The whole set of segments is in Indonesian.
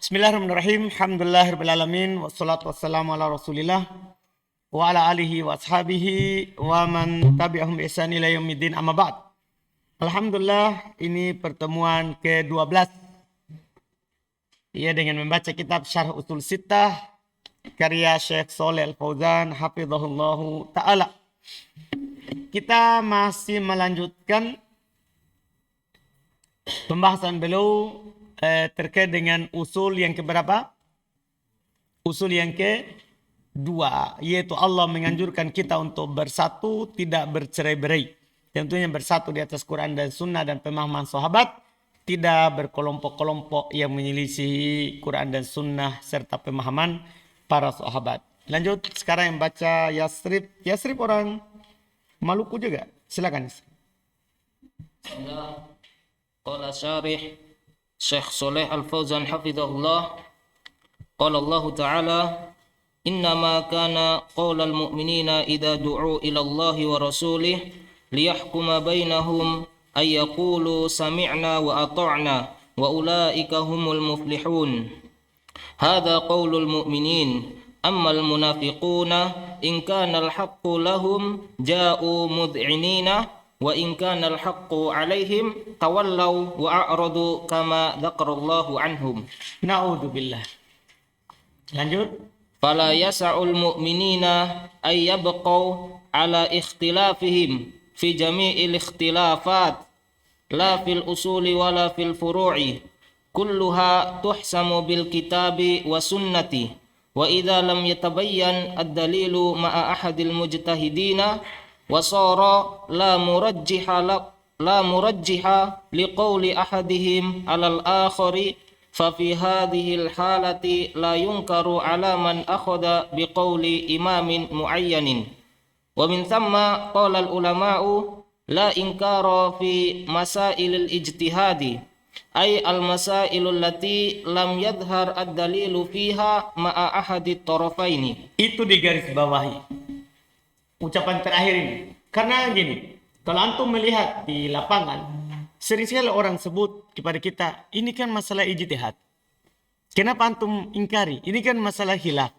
Bismillahirrahmanirrahim. Alhamdulillahirrahmanirrahim. Wassalatu wassalamu ala rasulillah wa ala alihi wa ashabihi wa man tabi'ahum bi ihsan ila yaumiddin, amma ba'd. Alhamdulillah, ini pertemuan ke-12 ya, dengan membaca kitab Syarh Usul Sittah karya Syekh Shalih Al-Fauzan hafizahullahu ta'ala. Kita masih melanjutkan pembahasan beliau terkait dengan usul yang keberapa? Usul yang kedua, yaitu Allah menganjurkan kita untuk bersatu, tidak bercerai-berai. Tentunya bersatu di atas Quran dan Sunnah dan pemahaman sahabat, tidak berkelompok-kelompok yang menyelisihi Quran dan Sunnah serta pemahaman para sahabat. Lanjut, sekarang yang baca Yasrib. Yasrib orang Maluku juga, silakan. Bismillah. Qala syarih Syekh Shalih Al-Fauzan hafizahullah, qala Allah Ta'ala, innama kana qaulal mu'minina idza du'u ila Allah wa rasulih liyahkuma bainahum ay yaqulu sami'na wa ata'na wa ulaika humul muflihun. Hadha qaulul mu'minin, ammal munafiquna in kana al-haqqu lahum ja'u mud'inina wa in kana al-haqqu 'alaihim tawallaw wa a'radu kama dzakarallahu anhum. Na'udzubillah. Lanjut. Fala yas'ul mu'minina ay yabqaw 'ala ikhtilafihim fi jami'il ikhtilafat la fil usuli wala fil furu'i kulluha tuhsamu bil kitabi wa sunnati wa idza lam yatabayyan ad-dalilu ma'a ahadil mujtahidina wasara la murajjiha liqauli ahadihim alal akhari fa fi hadhihi halati la yunkaru ala man akhadha biqauli imamin muayyanin wa min thamma qala al ulama'u la inkara fi masailil ijtihadi ay al masailul lati lam yadhhar ad-dalilu fiha ma'a ahadit tarafaini. Itu digarisbawahi ucapan terakhir ini. Karena gini, kalau antum melihat di lapangan, sering sekali orang sebut kepada kita, ini kan masalah ijtihad. Kenapa antum ingkari? Ini kan masalah khilaf.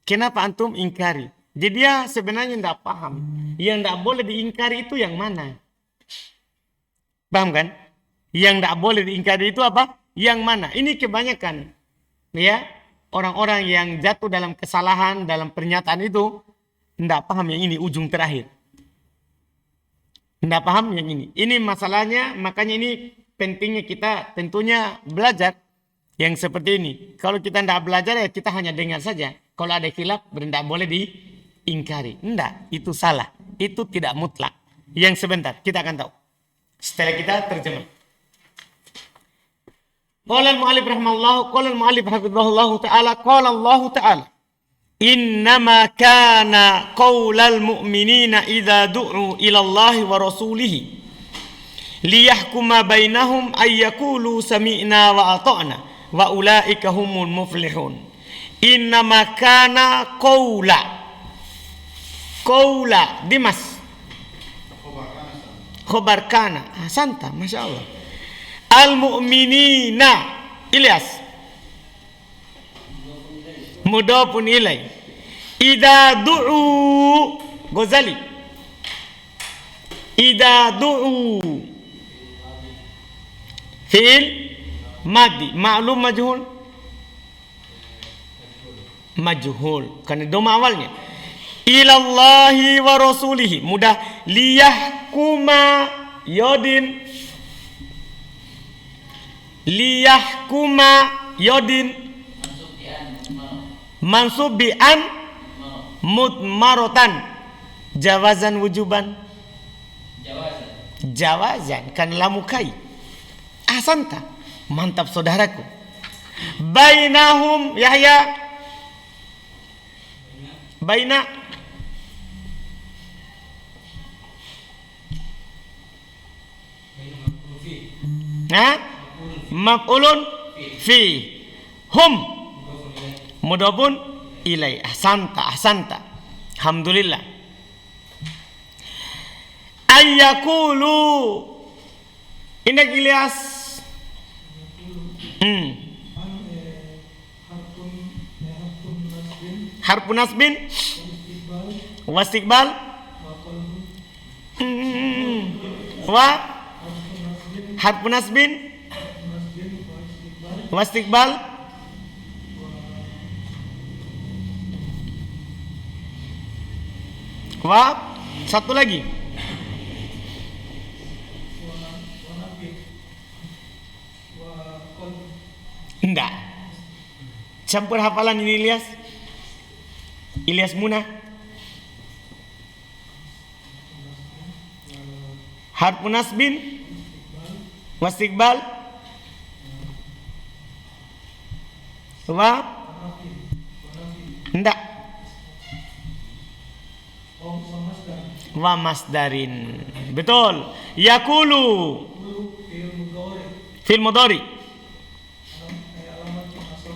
Kenapa antum ingkari? Jadi dia sebenarnya tidak paham. Yang tidak boleh diingkari itu yang mana? Paham kan? Yang tidak boleh diingkari itu apa? Yang mana? Ini kebanyakan ya, orang-orang yang jatuh dalam kesalahan dalam pernyataan itu tidak paham yang ini, ujung terakhir. Tidak paham yang ini. Ini masalahnya, makanya ini pentingnya kita tentunya belajar yang seperti ini. Kalau kita tidak belajar ya kita hanya dengar saja. Kalau ada khilaf, tidak boleh diingkari. Tidak, itu salah. Itu tidak mutlak. Yang sebentar, kita akan tahu. Setelah kita terjemah. Qala al-mu'allif rahimahullah, qala al-mu'allif hafizahullah ta'ala, qala Allah ta'ala, innama kana qaulal mu'minina idza du'u ila Allah wa rasulih liyahkuma bainahum ay yaqulu sami'na wa ata'na wa ulaika humul muflihun. Innama kana qaula Dimas khobar kana santa, masya Allah. Al mu'minina Ilyas mudhafun ilai. Idza du'u Ghazali. Idza du'u fi'il madi ma'lum majhul karena doma awalnya. Ilallahi wa rasulihi mudah. Liyahkuma yodin. Liyahkuma yodin mansub bi an mutmarotan jawazan wujuban jawazan kan lamukai. Ahsanta, mantap saudaraku. Bainahum Yahya baina maf'ulun fi hum mudhafun ilai. Ahsanta. Alhamdulillah. Ayyakulu Indak Ilyas Harfu nasbin wastiqbal wa harfu nasbin wastiqbal wa satu lagi enggak campur hafalan ini Ilyas Munah. Harfu nasbin wastiqbal wa enggak wa masdarin. Betul. Yakulu fil mudhari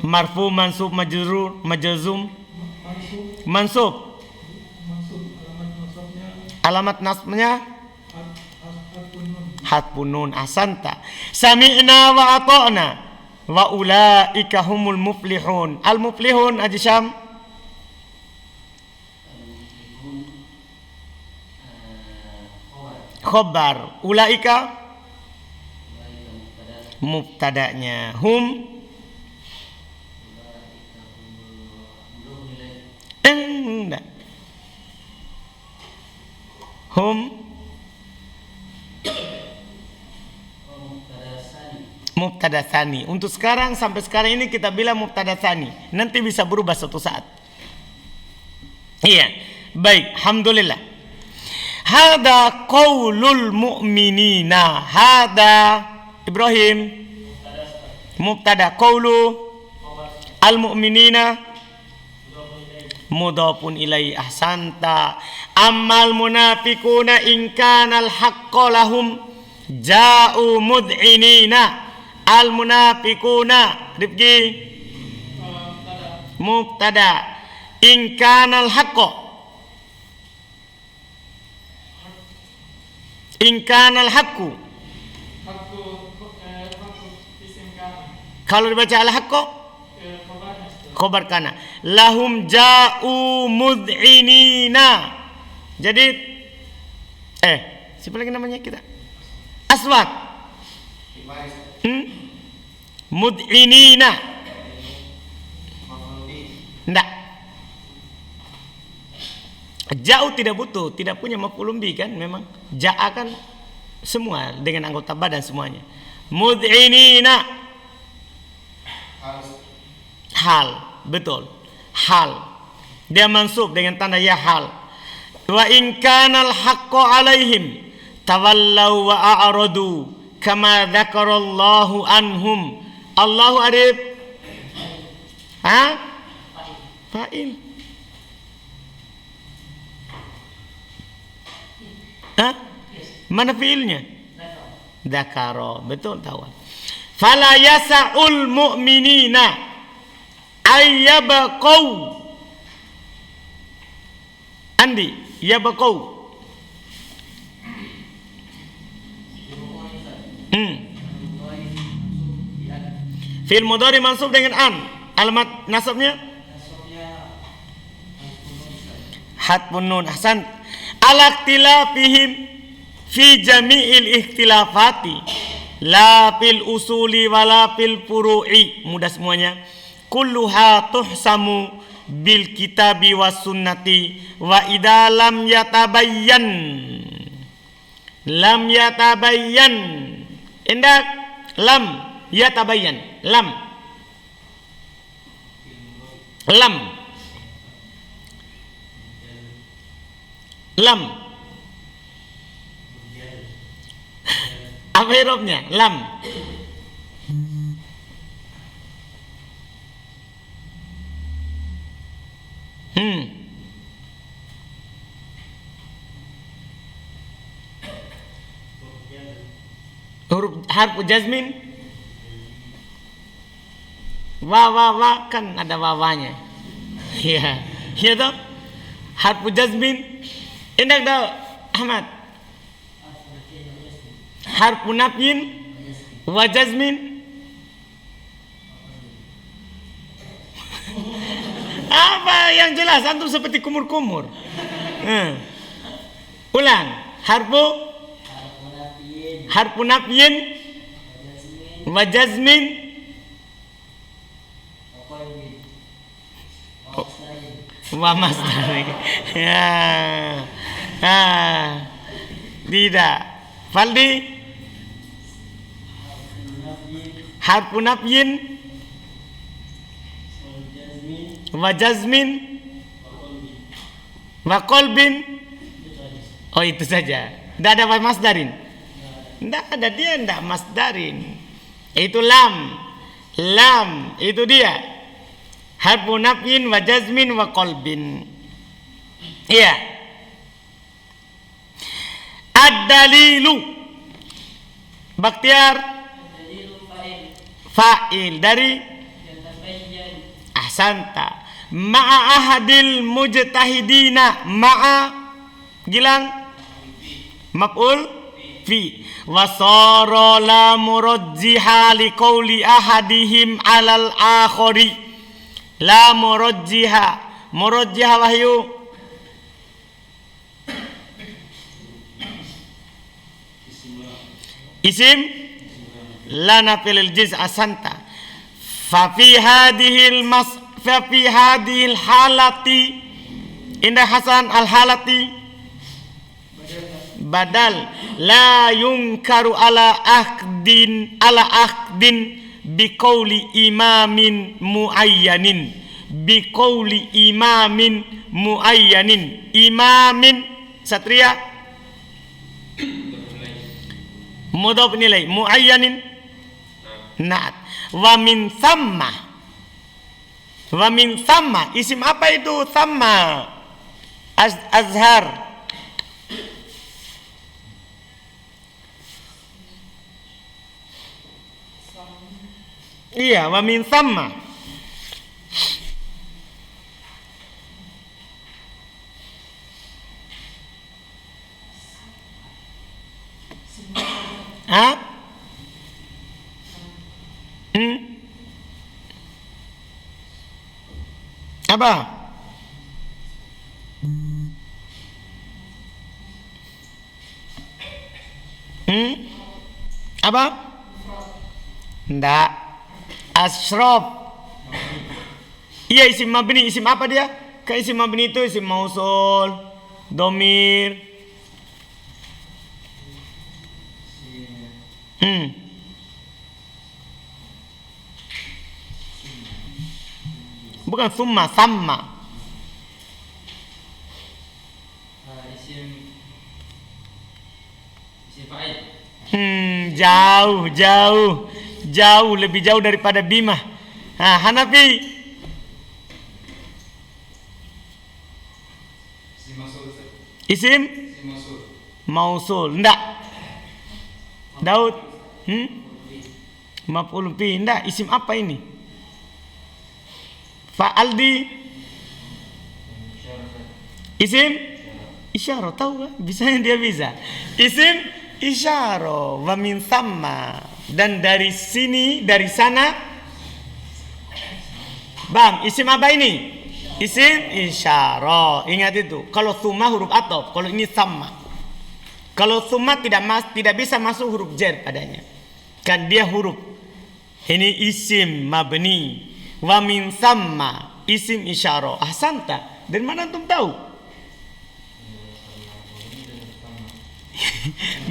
marfu mansub majrur majzum mansub alamat nasbnya hatfun nun. Ahsanta. Sami'na wa ata'na wa ulaika humul muflihun. Al muflihun Haji Syam khobar, ulaika mubtada'nya, hum enggak, hum mubtada tsani. Untuk sekarang sampai sekarang ini kita bilang mubtada tsani. Nanti bisa berubah suatu saat. Iya, baik, alhamdulillah. Hada qaulul mu'minina. Hada Ibrahim mubtada, qaulu al mu'minina mudhafun ilaihi. Ahsanta. Ammal munafiquna in kana al haqqo lahum ja'u mud'inina. Al munafiquna Rifqi mubtada, in kana al haqqo, in kana al haqqu, kalau dibaca al haqqo khabar kana, lahum ja'u mud'inina. Jadi siapa lagi namanya kita? Aswad. Mud'inina. Enggak. Ja'u tidak butuh, tidak punya maf'ulun bi kan memang. Ja'a kan semua dengan anggota badan semuanya. Mud'inina. Hal, betul. Hal. Dia mansub dengan tanda ya hal. Wa in kana al-haqqu alaihim tawallau wa a'radu kama dzakarallahu anhum. Allahu arif fa'il mana fiilnya? Dzakara. Betul, tahu. Fala yasa'ul mu'minina ayyabaqau. Andi yabaqau. Fi'il mudhari mansub dengan an. Alamat nasabnya hatfun nun. Ahsan. Al-ikhtilafihim fi jami'il ikhtilafati la fil usuli wala fil furu'i. Mudah semuanya. Kulluha tuhsamu bil kitabi was sunnati wa idza lam yatabayyan indak lam yatabayyan lam apa irobnya? Lam. Huruf harfu jazmin wa kan ada wawanya. Iya, iya toh. Harfu jazmin indak dah Ahmad. Harfu nafyin wa jazmin Apa yang jelas? Antum seperti kumur-kumur. Ulang. Harfu nafyin wa jazmin wa masdari. Ya. Tidak. Faldi. Harfu nafyin wa jazmin wa qalbin. Oh, itu saja. Tidak ada masdarin. Tidak ada, dia tidak masdarin. Itu lam. Lam itu dia. Harfu nafyin wa jazmin wa qalbin. Iya. Ad-dalilu. Bakhtiar. Fa'il dari ahsanta. Ma'a ahadil mujtahidina. Ma'a Gilang maf'ul fi wa sara la murajjiha li qawli ahadihim 'alal akhari. La murajjiha. Murajjiha wahyu isim la nafil jiz asanta. Fa fi hadhihi al halati inda hasan al halati badal la yunkaru ala akhdin biqauli imamin muayyanin. Biqauli imamin muayyanin. Imamin satria mudhaf nilai muayyanin naat. Wa min thamma isim apa itu? Thamma azhar. Iya, wa min thamma. Hah? Apa? Apa? Ndak. Ashraf. Iya, isim mabni. Isim apa dia? Ke isim mabni itu isim mausul, domir. Bukan summa, samma. Isim fa'il. Jauh, lebih jauh daripada bima. Hanafi. Isim mausul. Enggak. Daud. Maf'ul fi. Enggak, isim apa ini? Fa'aldi. Isim isyarah, tahu kan? Bisanya dia bisa. Isim isyarah. Wa min thamma. Dan dari sini, dari sana. Bang, isim apa ini? Isim isyarah. Ingat itu. Kalau thumma huruf ataf, kalau ini thamma. Kalau thumma tidak bisa masuk huruf jar padanya. Kan dia huruf. Ini isim mabni. Wa min thamma isim isyarah. Ahsanta. Dari mana antum tahu?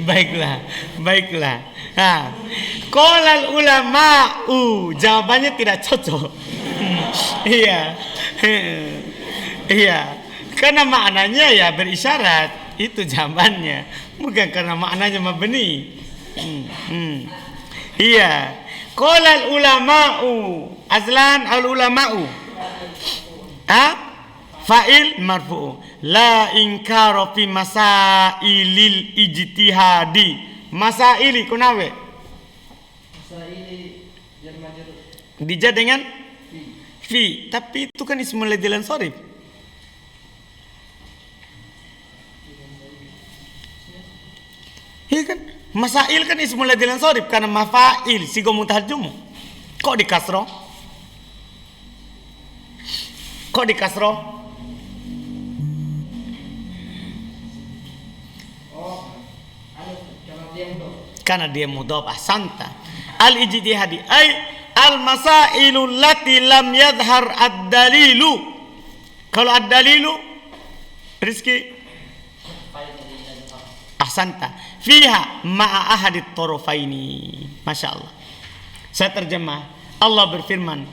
Baiklah. Qolal ulama'u. Jawabannya tidak cocok. Iya. Karena maknanya ya berisyarat. Itu jawabannya. Bukan karena maknanya mabni. Iya. Qolal ulama'u. Azlan al ulama'u. Fa'il marfu'. La inkara fi masailil ijtihadi. Masaili kunawe? Masaili jar majrur. Dijar dengan fi. Tapi itu kan ismul ladzi sorif. Iya kan? Masail kan ismul ladzi sorif karena mafa'il sigo mutahajjum. Kok di kasroh? Kok di kasroh? Karena dia mudhaf. Ahsanta. Al-ijtihadi ay al-masailu allati lam yadhhar ad-dalilu. Kalau ad-dalilu Rizki ahsanta fiha ma'a ahadit tarafaini. Masya Allah. Saya terjemah. Allah berfirman,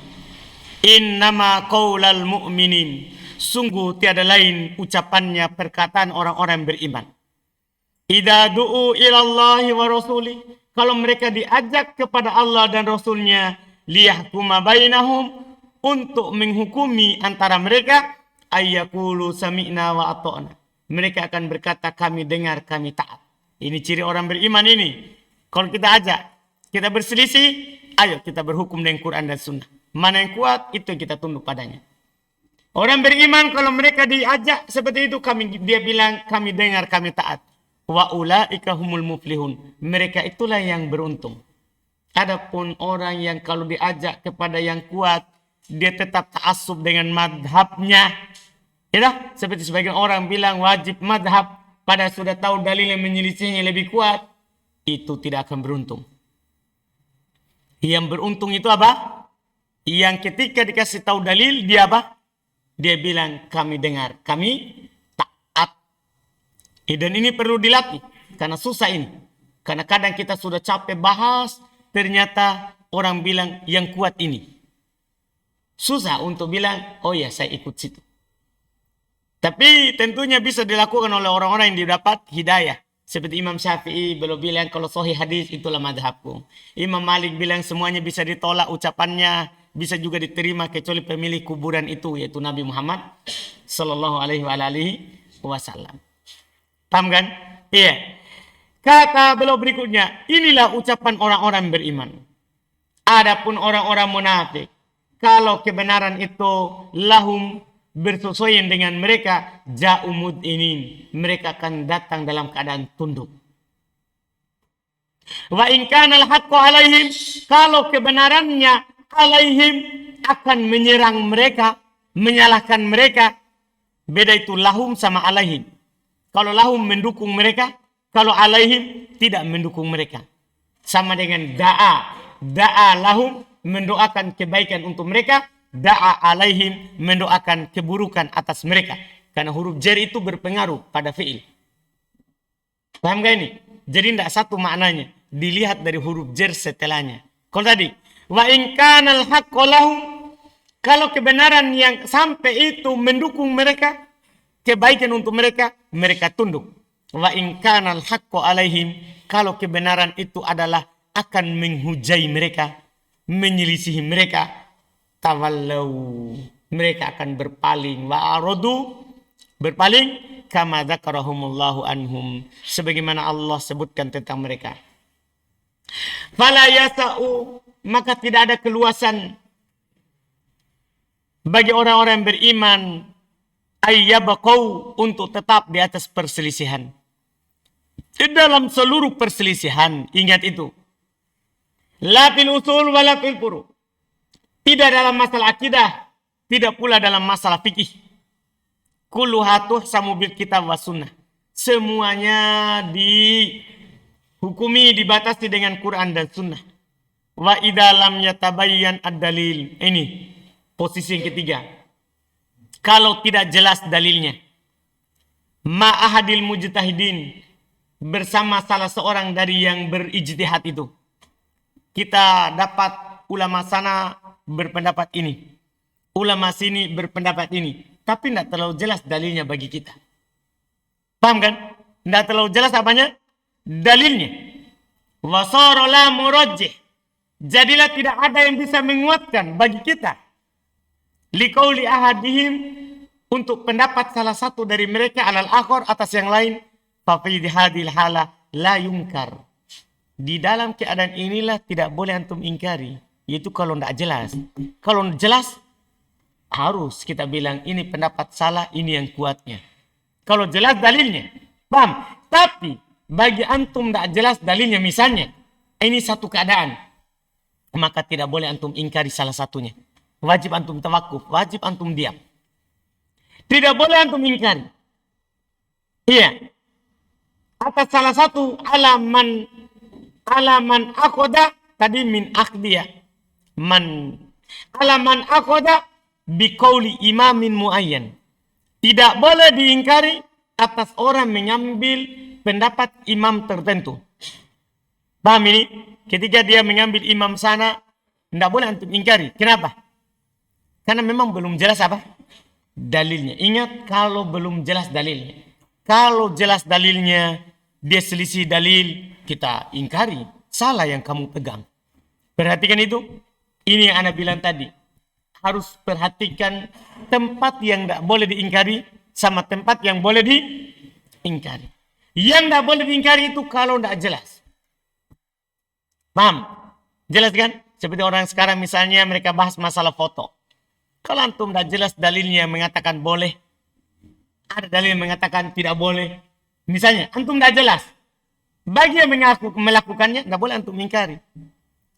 innama qaulal mu'minin, sungguh tiada lain ucapannya, perkataan orang-orang beriman. Idza du'u ilallahi wa rasuli, kalau mereka diajak kepada Allah dan Rasulnya, liyahkuma bainahum, untuk menghukumi antara mereka, ayyakulu sami'na wa ata'na. Mereka akan berkata, kami dengar, kami taat. Ini ciri orang beriman ini. Kalau kita ajak, kita berselisih, ayo kita berhukum dengan Quran dan Sunnah. Mana yang kuat, itu yang kita tunduk padanya. Orang beriman kalau mereka diajak seperti itu, dia bilang, kami dengar, kami taat. Wa ulaika humul muflihun. Mereka itulah yang beruntung. Adapun orang yang kalau diajak kepada yang kuat, dia tetap ta'assub dengan madhabnya. Ya, seperti sebagian orang bilang wajib madhab, pada sudah tahu dalil yang menyelisihnya lebih kuat, itu tidak akan beruntung. Yang beruntung itu apa? Yang ketika dikasih tahu dalil, dia apa? Dia bilang, kami dengar, kami taat. Dan ini perlu dilatih, karena susah ini. Karena kadang kita sudah capek bahas, ternyata orang bilang yang kuat ini. Susah untuk bilang, oh ya saya ikut situ. Tapi tentunya bisa dilakukan oleh orang-orang yang didapat hidayah. Seperti Imam Syafi'i beliau bilang kalau sahih hadis itulah madhabku. Imam Malik bilang semuanya bisa ditolak ucapannya, bisa juga diterima kecuali pemilik kuburan itu, yaitu Nabi Muhammad sallallahu alaihi wasallam. Paham kan? Iya. Kata beliau berikutnya, inilah ucapan orang-orang beriman. Adapun orang-orang munafik, kalau kebenaran itu lahum, bersesuaian dengan mereka, ja'umud ini, mereka akan datang dalam keadaan tunduk. Wa in kana al-haqqu alaihim, kalau kebenarannya alaihim, akan menyerang mereka, menyalahkan mereka. Beda itu lahum sama alaihim. Kalau lahum mendukung mereka, kalau alaihim tidak mendukung mereka. Sama dengan da'a lahum, mendoakan kebaikan untuk mereka, da'a alaihim, mendoakan keburukan atas mereka. Karena huruf jar itu berpengaruh pada fi'il. Paham gak ini? Jadi tidak satu maknanya. Dilihat dari huruf jar setelahnya. Kalau tadi, wa in kanal haqqu lahum, kalau kebenaran yang sampai itu mendukung mereka, kebaikan untuk mereka, mereka tunduk. Wa in kanal haqqu alaihim, kalau kebenaran itu adalah akan menghujai mereka, menyelisihi mereka, tawallau, mereka akan berpaling, wa aradu, berpaling, kama dzakarahumullahu anhum, sebagaimana Allah sebutkan tentang mereka. Fala yasa'u, maka tidak ada keluasan bagi orang-orang beriman ayyabaqau, untuk tetap di atas perselisihan. Di dalam seluruh perselisihan, ingat itu. La fil usul wa la fil furu'. Tidak dalam masalah akidah, tidak pula dalam masalah fikih. Kulluha tuhsamu bil kitab was sunnah. Semuanya dihukumi, dibatasi dengan Quran dan sunnah. Wa idza lam yatabayyan ad-dalil. Ini posisi yang ketiga. Kalau tidak jelas dalilnya, ma'ahadil mujtahidin, bersama salah seorang dari yang berijtihad itu. Kita dapat ulama sana berpendapat ini, ulama sini berpendapat ini, tapi tidak terlalu jelas dalilnya bagi kita. Paham kan? Tidak terlalu jelas apanya? Dalilnya. Wasara la murajjih, jadilah tidak ada yang bisa menguatkan bagi kita. Liqauli ahadihim, untuk pendapat salah satu dari mereka alal akhar, atas yang lain. Fa fi hadhil hala la yunkar. Di dalam keadaan inilah tidak boleh antum ingkari. Yaitu kalau tidak jelas. Kalau jelas, harus kita bilang ini pendapat salah, ini yang kuatnya. Kalau jelas dalilnya, paham? Tapi bagi antum tidak jelas dalilnya, misalnya ini satu keadaan, maka tidak boleh antum ingkari salah satunya. Wajib antum tawakuf, wajib antum diam. Tidak boleh antum ingkari. Iya. Atas salah satu alaman akoda tadi min akhdiyah. Alaman akoda biqauli imamin muayyan. Tidak boleh diingkari atas orang mengambil pendapat imam tertentu. Paham ini? Ketika dia mengambil imam sana, tidak boleh antum ingkari. Kenapa? Karena memang belum jelas apa? Dalilnya. Ingat, kalau belum jelas dalilnya. Kalau jelas dalilnya, dia selisih dalil, kita ingkari. Salah yang kamu pegang. Perhatikan itu. Ini yang Anda bilang tadi. Harus perhatikan tempat yang tidak boleh diingkari sama tempat yang boleh diingkari. Yang tidak boleh diingkari itu kalau tidak jelas. Paham? Jelas kan? Seperti orang sekarang misalnya mereka bahas masalah foto. Kalau antum tidak jelas dalilnya mengatakan boleh. Ada dalil yang mengatakan tidak boleh. Misalnya, antum tidak jelas. Bagi yang melakukannya, tidak boleh antum mengingkari.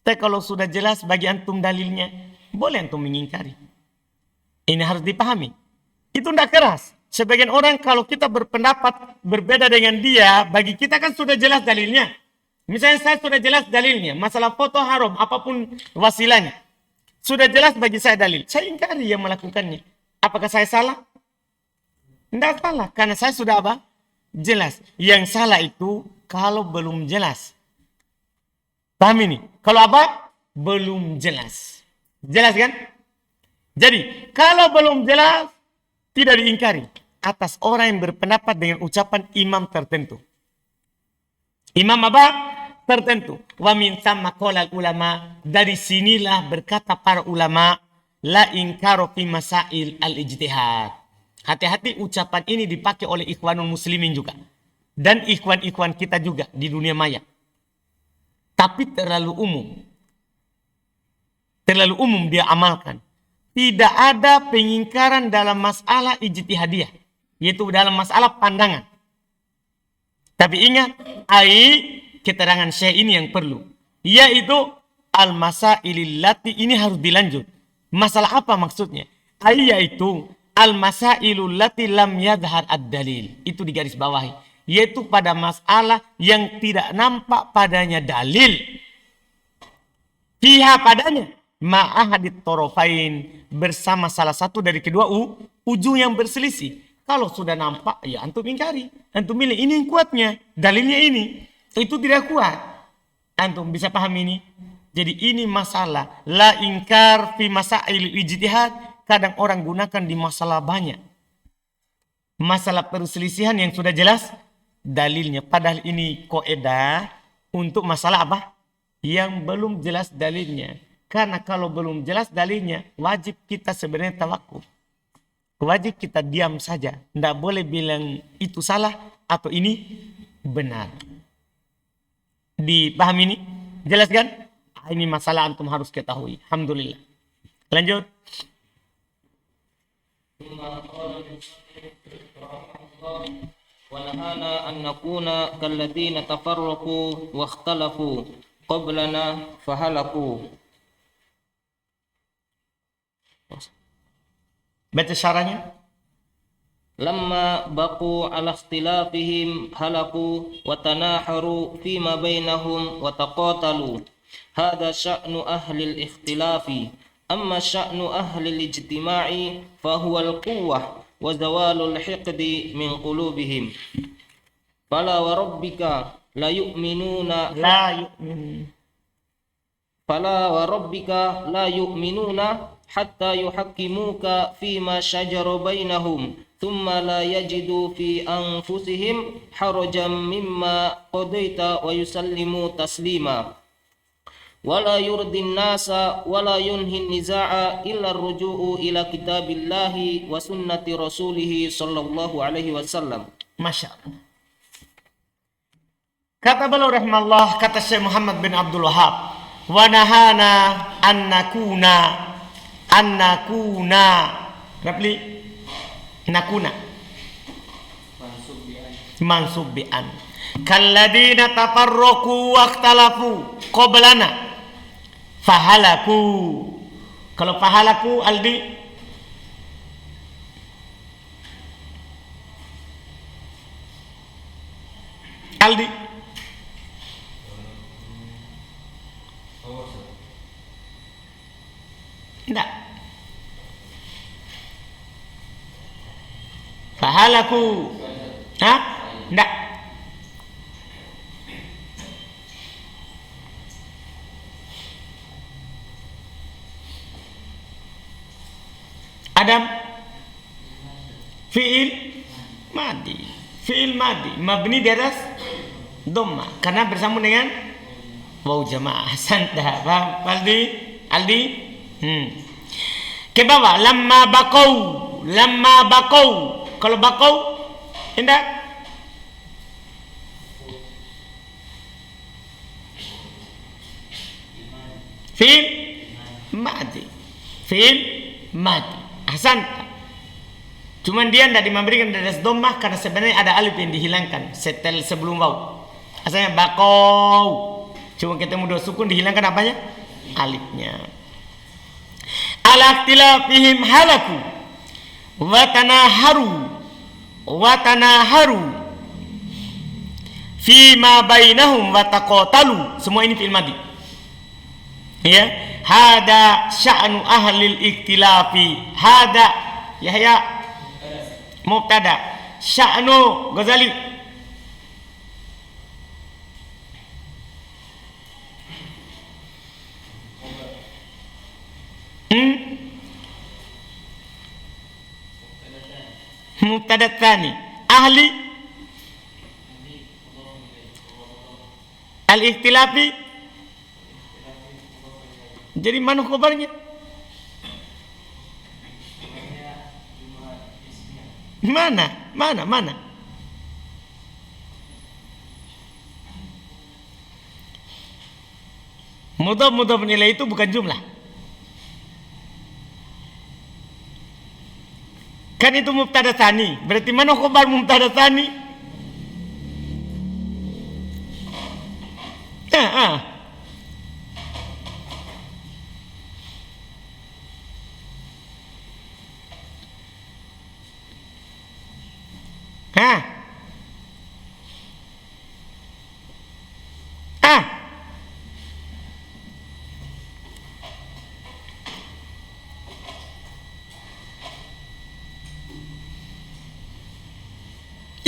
Tapi kalau sudah jelas bagi antum dalilnya, boleh antum mengingkari. Ini harus dipahami. Itu tidak keras. Sebagian orang kalau kita berpendapat berbeda dengan dia, bagi kita kan sudah jelas dalilnya. Misalnya saya sudah jelas dalilnya. Masalah foto haram, apapun wasilanya. Sudah jelas bagi saya dalil. Saya ingkari yang melakukannya. Apakah saya salah? Tidak salah, karena saya sudah apa? Jelas. Yang salah itu kalau belum jelas. Paham ini? Kalau apa? Belum jelas. Jelas kan? Jadi, kalau belum jelas, tidak diingkari. Atas orang yang berpendapat dengan ucapan imam tertentu. Imam apa? Tertentu. Wa min thamma qala ulama. Dari sinilah berkata para ulama. La ingkaro fi masail al-ijtihad. Hati-hati ucapan ini dipakai oleh ikhwanul muslimin juga. Dan ikhwan-ikhwan kita juga di dunia maya. Tapi terlalu umum. Terlalu umum dia amalkan. Tidak ada pengingkaran dalam masalah ijtihadiyah. Yaitu dalam masalah pandangan. Tapi ingat, keterangan Syekh ini yang perlu. Yaitu al-masailil lati, ini harus dilanjut. Masalah apa maksudnya? Yaitu al-masailul lati lam yadhhar ad-dalil. Itu di garis bawahi. Yaitu pada masalah yang tidak nampak padanya dalil. Fiha padanya. Ma'ahadit torofain. Bersama salah satu dari kedua ujung yang berselisih. Kalau sudah nampak, ya antum ingkari. Antum milih, ini yang kuatnya. Dalilnya ini. Itu tidak kuat. Antum bisa paham ini? Jadi ini masalah. La ingkar fi masail ijtihad. Kadang orang gunakan di masalah banyak. Masalah perselisihan yang sudah jelas dalilnya. Padahal ini kaidah untuk masalah apa? Yang belum jelas dalilnya. Karena kalau belum jelas dalilnya, wajib kita sebenarnya tawakuf. Wajib kita diam saja. Tidak boleh bilang itu salah atau ini benar. Dipahami ini? Jelas kan? Ini masalah antum harus ketahui. Alhamdulillah. Lanjut. ونهانا أن نكون كالذين تفرقوا واختلفوا قبلنا فهلكوا. Baca syarahnya. لما بقوا على اختلافهم هلكوا وتناحروا فيما بينهم وتقاتلوا. هذا شأن أهل الاختلاف. أما شأن أهل الاجتماع فهو القوة وزوال الحقد من قلوبهم. فلا وربك لا يؤمنون لا يؤمنون حتى يحكموك فيما شجر بينهم ثم لا يجدوا في أنفسهم حرجا مما قضيت ويسلموا تسليما. ولا يرضي الناس ولا ينهي النزاع إلا الرجوع إلى كتاب الله وسنة رسوله صلى الله عليه وسلم. Masya Allah. Kata beliau rahimahullah, kata Syekh Muhammad bin Abdul Wahab, wa nahana an nakuna Rapli nakuna mansub bi an kalladina tafarraqu wa ikhtalafu qablana fahalaku. Kalau fahalaku Aldi Aldi. Enggak. Fahalaku. Hah? Enggak. Adam. Fi'il madi. Fi'il madi mabni di atas dhamma karena bersambung dengan waw jamaah. Santa. Paham Aldi? Aldi? Ke bawah, lamma baqau. Kalau baqau indah fi'il madi. Fi'il madi. Hasan. Cuman dia tidak diberikan dari dhammah karena sebenarnya ada alif yang dihilangkan setel sebelum waw. Asalnya baqau. Cuma ketemu dua sukun dihilangkan apanya? Alifnya. Ala ikhtilafihim halaku wa tanaharu fi ma bainahum wa taqatalu. Semua ini fi'il madi. Ya, hada sya'nu ahlil ikhtilafi. Hada Yahya mubtada, sya'nu Ghazali. Mubtada tsani ahli al-ikhtilafi. Jadi mana khabarnya? Mana? Mudhaf nilai itu bukan jumlah. Kan itu mubtada tsani. Berarti mana khabar mubtada tsani?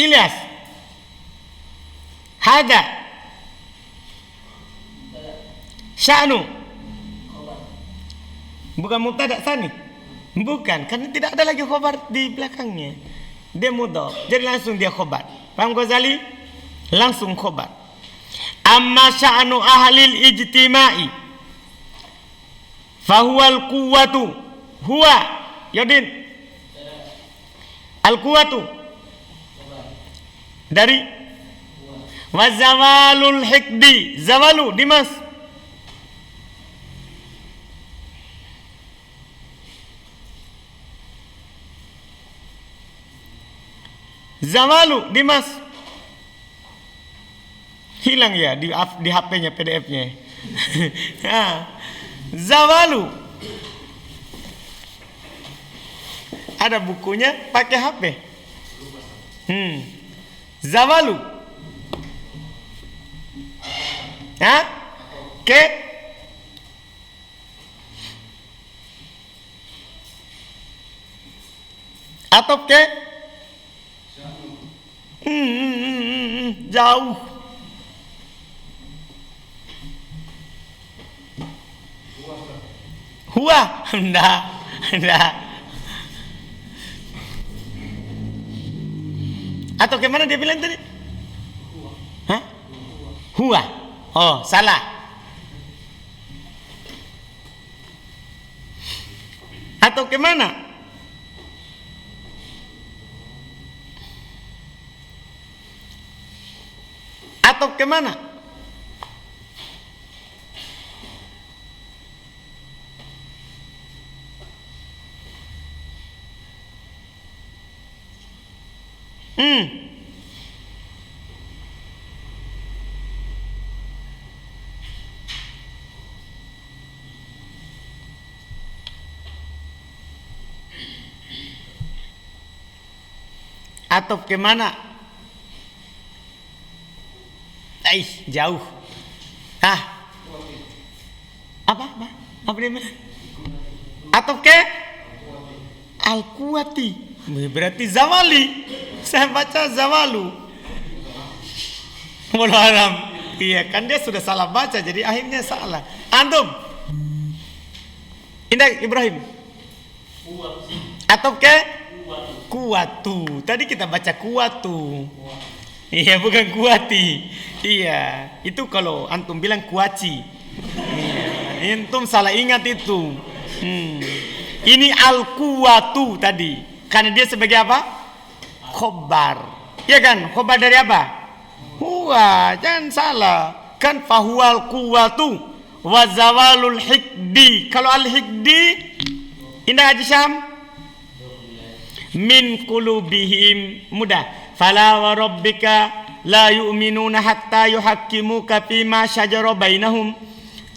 Ilyas. Hada. Sya'nu. Bukan mubtada tsani. Bukan, karena tidak ada lagi khabar di belakangnya. Dia mudhaf. Jadi langsung dia khabar. Paham Ghazali? Langsung khabar. Amma sya'nu ahlil ijtima'i fahuwal quwwatu. Huwa Yadin. Al-quwwatu dari wazawalul hikdi. Zawalu Dimas. Zawalu Dimas. Hilang ya di HP-nya, PDF-nya. Zawalu. Ada bukunya pakai HP. Zawalu. Ke atau ke jauh. Huwa. Enggak. Atau kemana dia bilang tadi? Huwa. Oh, salah. Atau kemana? Atau kemana? Atau kemana? jauh. Apa dia bilang? Atau ke Al-Quwati. Berarti Zawali. Saya baca Zawalu. Wallahu alam. Iya, kan dia sudah salah baca, jadi akhirnya salah. Antum? Indah Ibrahim. Atau ke Kuwatu. Tadi kita baca Kuwatu. Iya, bukan Kuwati. Iya, itu kalau antum bilang Kuaci. Iya, antum salah ingat itu. Ini Al-Quwatu tadi. Karena dia sebagai apa? Khobar. Iya kan? Khobar dari apa? Huwa. Jangan salah. Kan fahuwal quwatu wa zawalul hikdi. Kalau al-hikdi, indah Haji Syam, min qulubihim, mudah. Fala wa rabbika la yu'minuna hatta yuhakkimuka fima syajara bainahum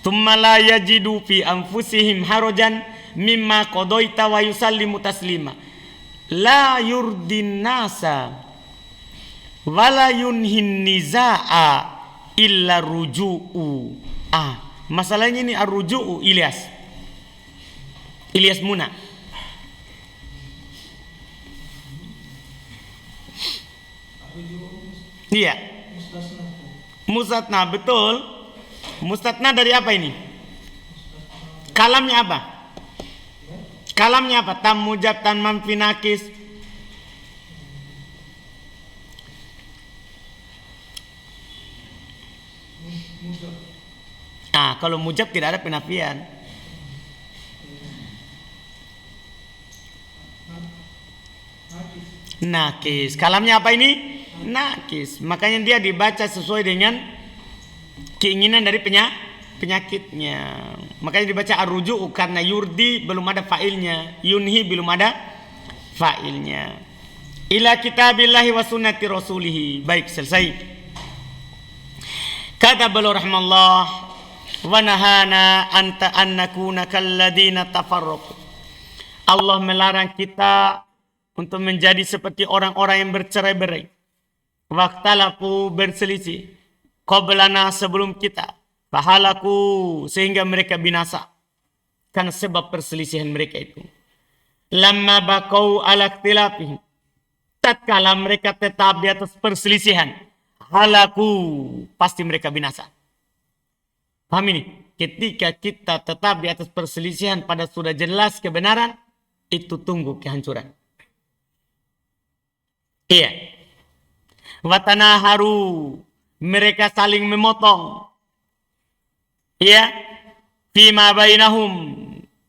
thumma la yajidu fi anfusihim harajan mimma qadaita wa yusallimu taslima. La yurdin nasa wala yunhin nizaa illa ruju'u. Masalahnya ini ar-ruju'u Ilyas Muna. Iya. Mustasna, betul. Mustasna dari apa ini? Kalamnya apa? Kalamnya apa? Tam mujab, tan manfi nakis. Kalau mujab tidak ada penafian. Nakis. Kalamnya apa ini? Nakis. Makanya dia dibaca sesuai dengan keinginan dari penyakitnya. Makanya dibaca ar-ruju' karena yurdi belum ada fa'ilnya, yunhi belum ada fa'ilnya. Ila kitabillahi wa sunnati rasulihi. Baik, selesai. Kata beliau rahmallah, wa nahana anta an nakuna kalladina tafarraqu. Allah melarang kita untuk menjadi seperti orang-orang yang bercerai-berai. Waktalafu, berselisih. Qablana, sebelum kita. Fahalaku, sehingga mereka binasa. Karena sebab perselisihan mereka itu. Lamma bakau ala ikhtilafihim. Tatkala mereka tetap di atas perselisihan. Halaku, pasti mereka binasa. Paham ini? Ketika kita tetap di atas perselisihan pada sudah jelas kebenaran, itu tunggu kehancuran. Iya. Watanaharu, mereka saling memotong. Iya. Fima bainahum,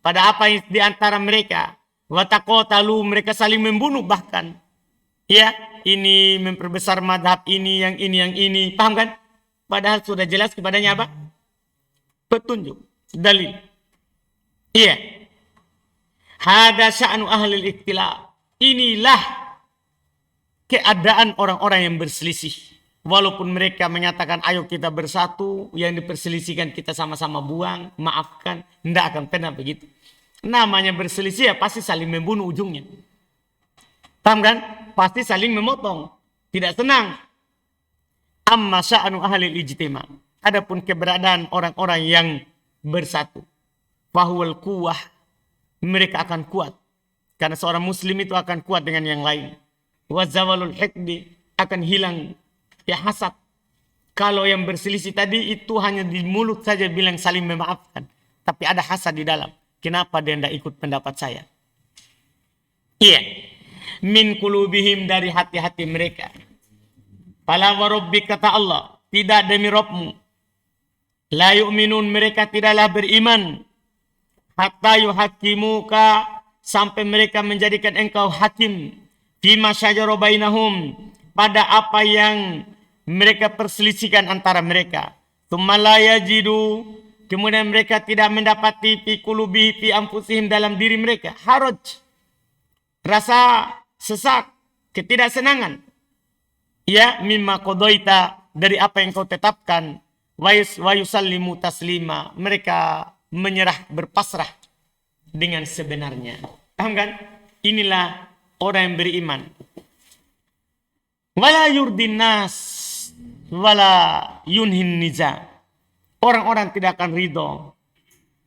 pada apa yang di antara mereka. Wataqatalu, mereka saling membunuh bahkan. Iya, ini memperbesar madhab ini, yang ini. Paham kan? Padahal sudah jelas kepadanya apa? Petunjuk, dalil. Iya. Hada sya'nu ahlil ikhtilaf. Inilah keadaan orang-orang yang berselisih. Walaupun mereka menyatakan ayo kita bersatu, yang diperselisihkan kita sama-sama buang, maafkan, tidak akan pernah begitu. Namanya berselisih ya pasti saling membunuh ujungnya. Paham kan? Pasti saling memotong. Tidak senang. Amma sya'nu ahlil ijtima. Adapun keberadaan orang-orang yang bersatu. Fahuwal quwwah. Mereka akan kuat. Karena seorang muslim itu akan kuat dengan yang lain. Wazawalul hikdi, akan hilang ya hasad. Kalau yang berselisih tadi itu hanya di mulut saja bilang saling memaafkan. Tapi ada hasad di dalam. Kenapa dia tidak ikut pendapat saya? Iya. Min qulubihim, dari hati-hati mereka. Fala wa rabbika, kata Allah, tidak demi Rabbmu. La yu'minun, mereka tidaklah beriman. Hatta yuhakimuka, sampai mereka menjadikan engkau hakim. Fima syajara bainahum, pada apa yang mereka perselisihkan antara mereka. Tsumma la yajidu, kemudian mereka tidak mendapati fi qulubihi fi anfusihim, dalam diri mereka haraj, rasa sesak, ketidaksenangan. Ya, mimma qadaita, dari apa yang kau tetapkan. Wa yusallimu taslima, mereka menyerah, berpasrah dengan sebenarnya. Paham kan? Inilah orang yang beriman. Wala yurdin nas wala yunhin niza. Orang-orang tidak akan ridho.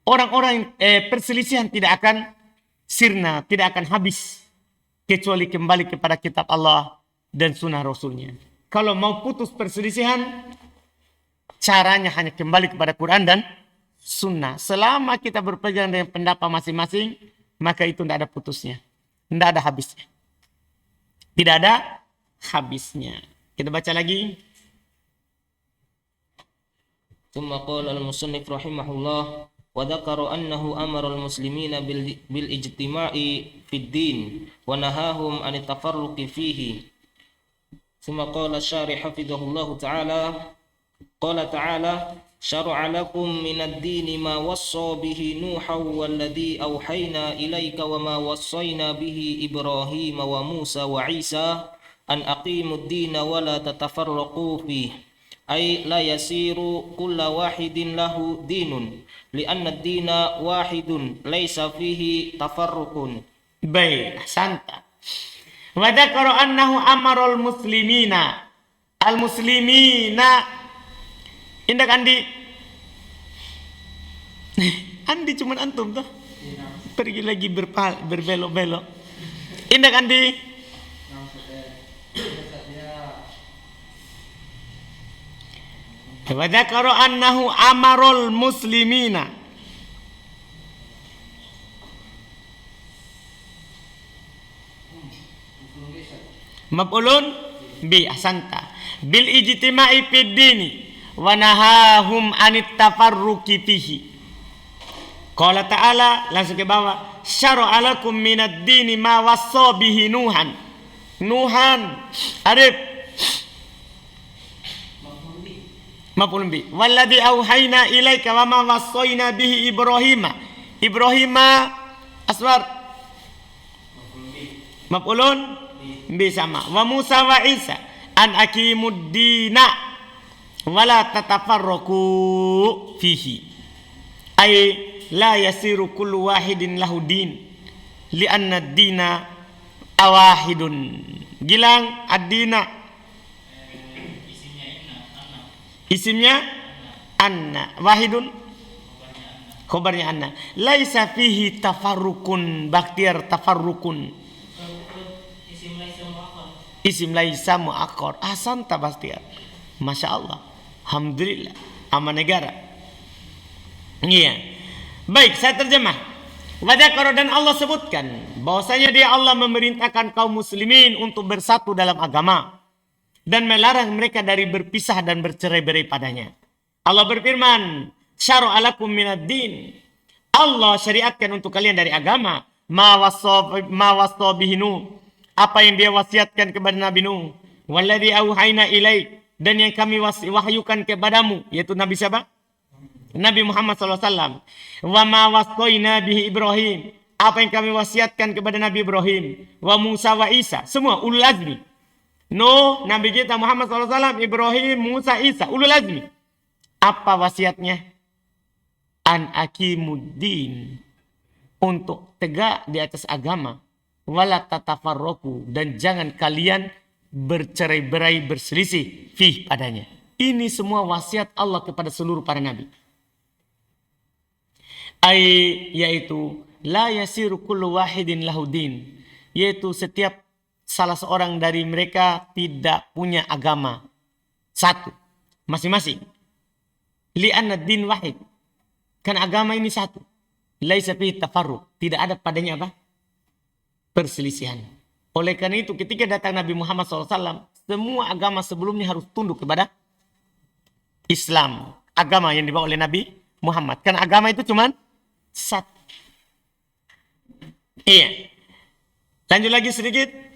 Orang-orang perselisihan tidak akan sirna, tidak akan habis kecuali kembali kepada kitab Allah dan sunnah Rasulnya. Kalau mau putus perselisihan, caranya hanya kembali kepada Quran dan sunnah. Selama kita berpegang dengan pendapat masing-masing, maka itu tidak ada putusnya. Tidak ada habisnya. Tidak ada habisnya. Kita baca lagi. ثم قال المصنف رحمه الله وذكر أنه أمر المسلمين بالاجتماع في الدين ونهاهم عن التفرق فيه. ثم قال الشارح حفظه الله تعالى قال تعالى شرع لكم من الدين ما وصى به نوحا والذي أوحينا إليك وما وصينا به إبراهيم وموسى وعيسى أن أقيموا الدين ولا تتفرقوا فيه أي لا يسير كل واحد له دين لأن الدين واحد ليس فيه تفرق. Baik, ahsanta. Wa dzakara annahu amara al-muslimina. Al-muslimina. Indak Andi. Andi cuman antum tuh. Pergi lagi berbelok-belok. Indak Andi. Wa dzakara annahu amarul muslimina. Maf'ulun bi ahsanta bil ijtima'i fid dini wa nahahum anit tafarruqi fihi. Qala ta'ala, langsung ke bawah, syara'a lakum minad dini ma wassa bihi Nuhan. Arif maf'ulun bi walladzi auhayna ilaika wa ma wassayna bihi Ibrahima aswar maf'ulun bi sama wa Musa wa Isa an aqimud dina wala tatafarraqu fihi ay la yasiru kullu wahidin lahu din li'anna ad-dina awahidun. Gilang ad-dina isimnya anna, wahidun khabarnya anna, laisa fihi tafarrukun, baktiar tafarrukun, isim laisa muakkar. Ahsanta Bastian, masya Allah, alhamdulillah, aman negara. Iya, baik, saya terjemah. Wadzakara, dan Allah sebutkan bahwasanya dia Allah memerintahkan kaum muslimin untuk bersatu dalam agama dan melarang mereka dari berpisah dan bercerai-berai padanya. Allah berfirman, syara'a lakum minad din. Allah syariatkan untuk kalian dari agama ma wassa bihi Nuh, apa yang dia wasiatkan kepada Nabi Nuh, walladzi auhayna ilaik, dan yang kami wahyukan kepadamu, yaitu Nabi siapa? Nabi Muhammad SAW. Wa ma wassayna bihi Ibrahim, apa yang kami wasiatkan kepada Nabi Ibrahim, wa Musa wa Isa, semua ulul azmi. Nuh, Nabi kita Muhammad SAW, Ibrahim, Musa, Isa, ulul azmi. Apa wasiatnya? An aqimuddin, untuk tegak di atas agama, wala tatafarraqu, dan jangan kalian bercerai-berai, berselisih fih padanya. Ini semua wasiat Allah kepada seluruh para nabi. Yaitu la yasiru kullu wahidin lahu din, yaitu setiap salah seorang dari mereka tidak punya agama satu masing-masing. Li'anna din wahid, kan agama ini satu. Laisa fihi tafarruq, tidak ada padanya apa? Perselisihan. Oleh karena itu ketika datang Nabi Muhammad SAW, semua agama sebelumnya harus tunduk kepada Islam, agama yang dibawa oleh Nabi Muhammad. Karena agama itu cuma satu. Iya. Lanjut lagi sedikit.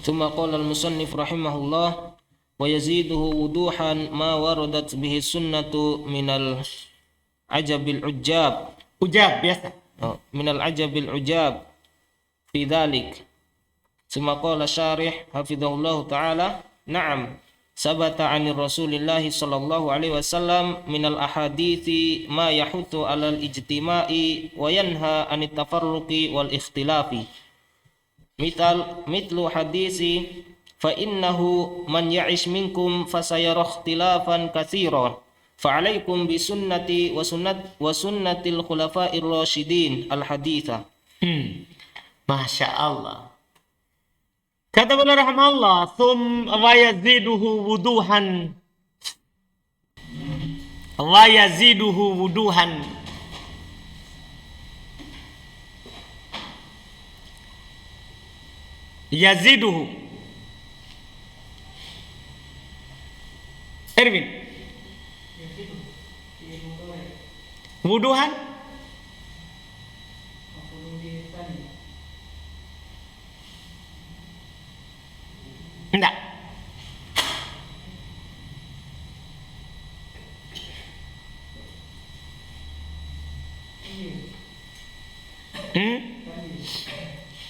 ثم قال المصنف رحمه الله ويزيده وضوحا ما وردت به السنة من العجب العجاب. Ujab biasa. من العجب العجاب في ذلك. ثم قال الشارح حفظه الله تعالى نعم ثبت عن رسول الله صلى الله عليه وسلم من الأحاديث ما يحث على الاجتماع وينهى عن التفرق والاختلاف مثل حديث فإنه من يعش منكم فسيرى اختلافا كثيرا فعليكم بسنتي وسنة الخلفاء الراشدين الحديثة. Masya Allah. Kata beliau rahimahullah, wa yaziduhu wuduhan. Wa yaziduhu wuduhan. Yaziduhu. Erwin. Wuduhan. Enggak.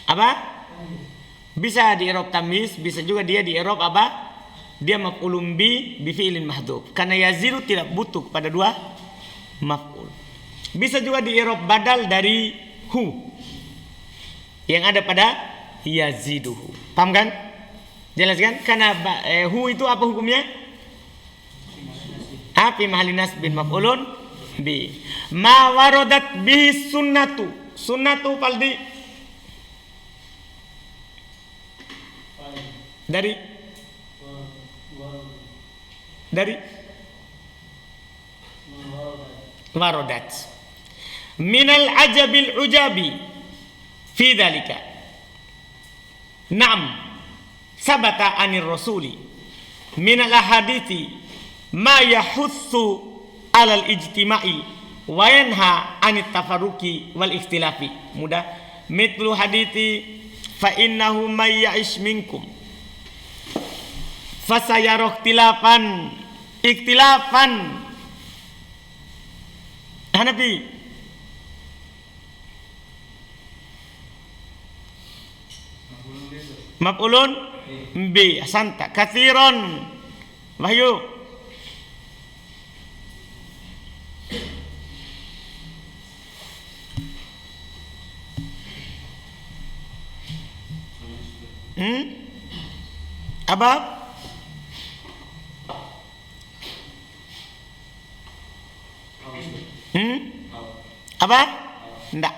Apa? Bisa di i'rab tamyiz, bisa juga dia di i'rab apa? Dia maf'ulun bi fi'lin mahdhuf. Karena yazidu tidak butuh pada dua maf'ul. Bisa juga di i'rab badal dari hu yang ada pada yaziduhu. Paham kan? Jelas kan? Karena hu itu apa hukumnya? Fi mahalli nasbin maf'ulun bi. Ma waradat bihi sunnatu. Sunnatu paldi dari waradat minal ajabil ujabi fi dhalika. Naam, sabata anir rasuli minal ahadithi ma yahussu alal ijtima'i wa yanha anit tafarruqi wal ikhtilafi. Mudah. Mithlu hadithi fa innahu may ya'ish minkum fasayara ikhtilafan Hanafi. Maf'ulun bi. Asanta. Katsiran. Wahyu. Apa? Apa? Enggak.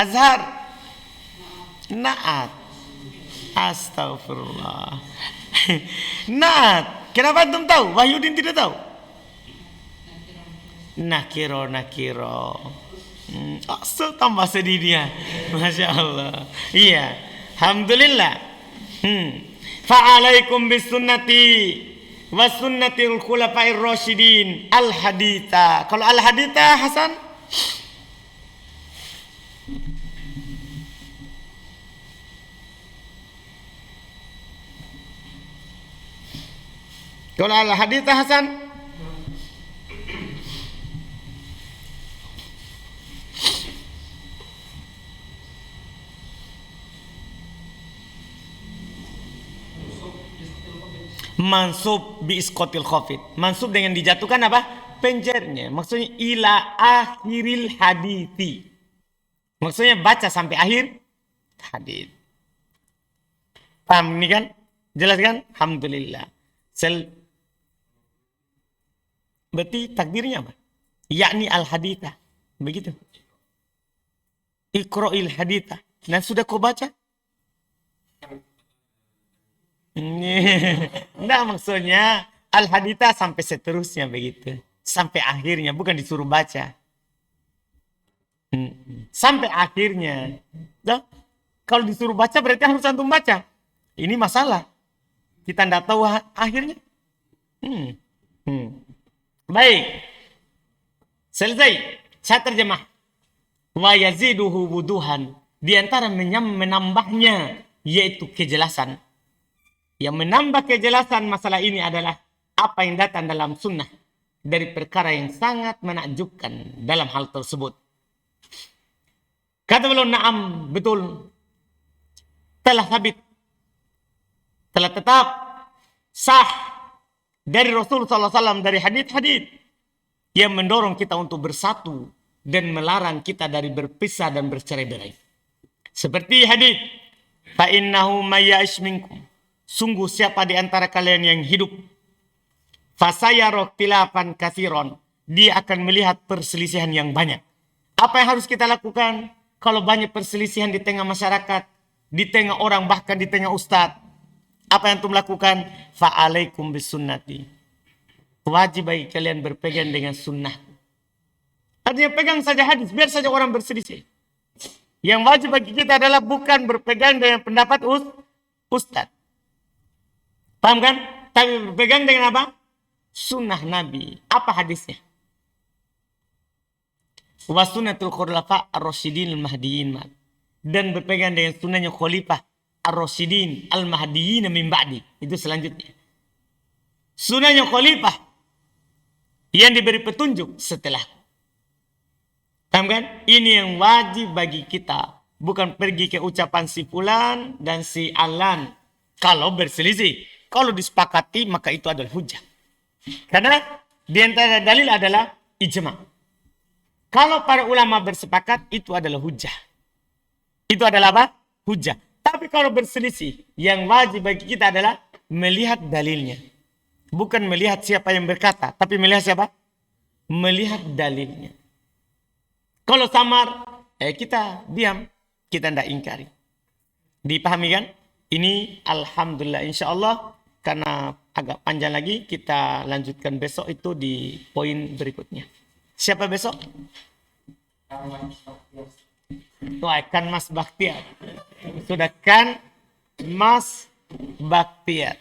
Azhar. Naat. Astaghfirullah. Naat. Kenapa antum tahu? Wahyudin tidak tahu. Nakiro. Tambah sedih dia. Masya Allah. Iya. Alhamdulillah. Fa'alaikum bisunnati wa sunnatil khulafa'ir rasyidin al-haditha. Kalau al-haditha Hasan? Kalau al-haditha Hasan? Mansub bi isqatil khafid. Mansub dengan dijatuhkan apa? Penjernya. Maksudnya ila akhiril hadithi. Maksudnya baca sampai akhir hadits. Paham ini kan? Jelas kan? Alhamdulillah. Berarti takdirnya apa? Yakni al-haditha. Begitu. Iqra'il haditha. Dan sudah kau baca? Nah, maksudnya al-haditha sampai seterusnya begitu. Sampai akhirnya, bukan disuruh baca. Sampai akhirnya. Nah, kalau disuruh baca berarti harus antum baca. Ini masalah. Kita tidak tahu akhirnya. Baik. Selesai. Saya terjemah. Wa yaziduhu wuduhan. Di antara menambahnya yaitu kejelasan. Yang menambah kejelasan masalah ini adalah apa yang datang dalam sunnah. dari perkara yang sangat menakjubkan dalam hal tersebut. Kata beliau, na'am, betul. Telah sabit, telah tetap sah dari Rasulullah SAW, dari hadits-hadits yang mendorong kita untuk bersatu dan melarang kita dari berpisah dan bercerai-berai. Seperti hadits, fa innahu may ya'ish minkum, sungguh siapa di antara kalian yang hidup, fasayara ikhtilafan katsiran, dia akan melihat perselisihan yang banyak. Apa yang harus kita lakukan kalau banyak perselisihan di tengah masyarakat, di tengah orang, bahkan di tengah ustadz? Apa yang antum lakukan? Fa'alaikum bisunnati, wajib bagi kalian berpegang dengan sunnah. Artinya pegang saja hadis, biar saja orang berselisih. Yang wajib bagi kita adalah bukan berpegang dengan pendapat ustadz. Paham kan? Tapi berpegang dengan apa? Sunnah Nabi. Apa hadisnya? Wa sunnatul khulafa ar-rasyidin al-mahdiyyin. Dan berpegang dengan sunnahnya khalifah ar-rasyidin al-mahdiyyin min ba'di. Itu selanjutnya. Sunnahnya khalifah yang diberi petunjuk setelah. Paham kan? Ini yang wajib bagi kita. Bukan pergi ke ucapan si fulan dan si alan. Kalau berselisih. Kalau disepakati, maka itu adalah hujah. Karena di antara dalil adalah ijma. Kalau para ulama bersepakat, itu adalah hujah. Itu adalah apa? Hujah. Tapi kalau berselisih, yang wajib bagi kita adalah melihat dalilnya. Bukan melihat siapa yang berkata, tapi melihat siapa? Melihat dalilnya. Kalau samar, kita diam, kita tidak ingkari. Dipahami kan? Ini alhamdulillah, insya Allah, karena agak panjang lagi, kita lanjutkan besok itu di poin berikutnya. Siapa besok? Wah, kan Mas Bakhtiar. Sudah kan Mas Bakhtiar.